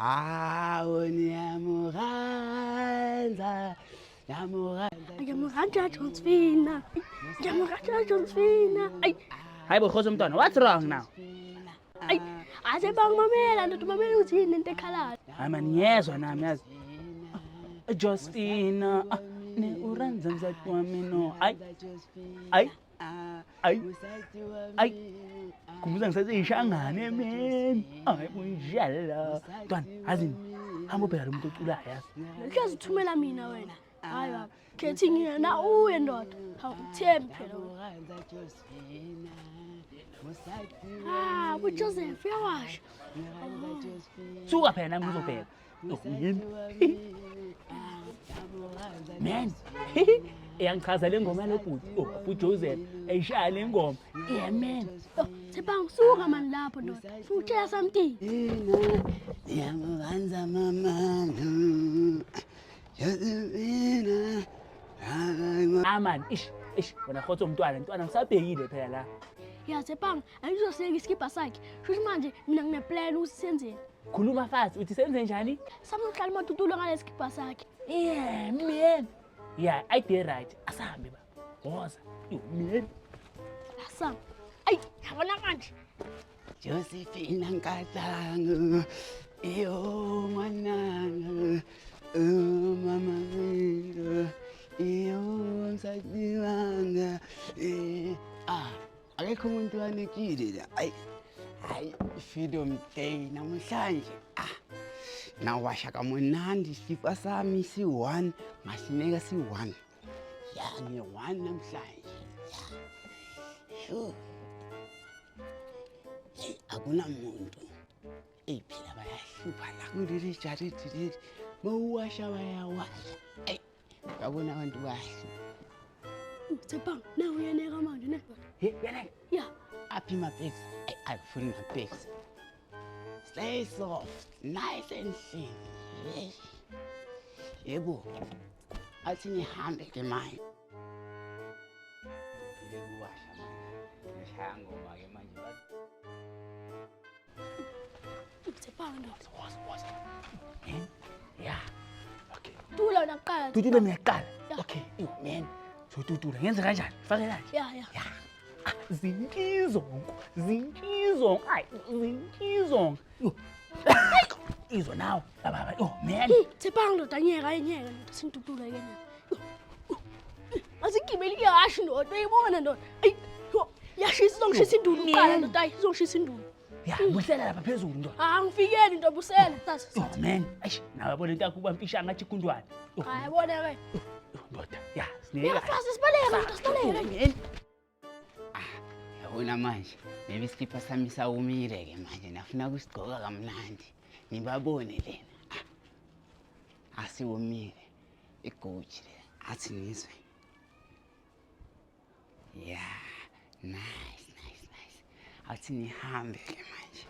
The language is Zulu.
Hawo niyamuranza, Ngiyamurantsha Josephina. Ngiyamurantsha Josephina. Ay, Hayi bo Khosi mntwana, what's wrong now? ay, ase bangimamela ndoda mamela uthini into ekhalayo. Hayi man ngiyezwa nami yazi. Josephina, ne uranza mzati wami no. Ay. Kumbuza ngisaseyishangane man. Hayi kunjalo. Mntwana, azini. Hamba ubheka lo muntu oculayo yazi. Uhlezi uthumela mina wena. Hayi baba. Kethi ngiyena uye ndoda. Hawu uthembi phela wena. Joseph uyawasha. Suka phela nami ngizobheka. Man. Iyangichaza le ngoma lebhuti. Bhuti Joseph eyishaya le ngoma. Yeah man. Sebang suka man lapho ndoda. Futshela something. niyamuranza mama. Josephina. Man, ish, wena Khosi umntwana ngisabhekile phela la. Ya Sebang, angizoseka iskipa sakhe. Futhi manje mina ngine-plan usisenzeni. Khuluma fast, uthi senze njani? Samhlala imadudulo ngaleskipa sakhe. Yeah, man. Yeah, I did right. Asahambe ba. Woza. Yo man. Asam. Ay, yabona manje. Josephina Nkatango, iyo mwanango, mama wingo, iyo msadiwanga. Akekho umuntu wanekile la. Hayi, freedom day namhlanje. Nawasha kamunandi sifa sami si1, masineka si1. Ya nge1 namhlanje. Sho. Akunamuntu ephila bayahlupha la kuleli jaridi leli mawasha bayawasha babona abantu bahle Sebang, na uyeneka manje ne? Yeneka. Ya. aphi mapex ayifuni mapex stay soft nice and thin yes yebo athi ngihambe ke manje yekuwasha manje ngishaya ngoma ke manje Sebang ndoda. Woza. Yeah. Okay. Tula naqala. Tutula mina kuqala. Okay, yo man. So tutula ngenze kanjani? Fake kanje. Ya. Zinkizongo. Ay, zinkizongo. Yo. Izwa nawe. Baba, yo man. Sebang ndoda nyeka ndoda sintutula yena. Asikibeli yashi ndoda uyibona ndoda. Ay, yashisa izongishisa indulo uqala ndoda ayi izongishisa indulo. Ya, busela lapha phezulu ndoda. Angifikeli ndoda busela tasi. Oh man, ayish, nawe yabona into yakho ubampisha ngathi ikundwane. Hayi bona ke. Ndoda, ya, sineka. Uyafasa sibaleka sibaleka. Yabona manje maybe iskipa sami sawumile ke manje nafuna ukusigcoka kamnandi nibabone lena asiwumile igoji le athi nizwe yeah nice athi nihambe ke manje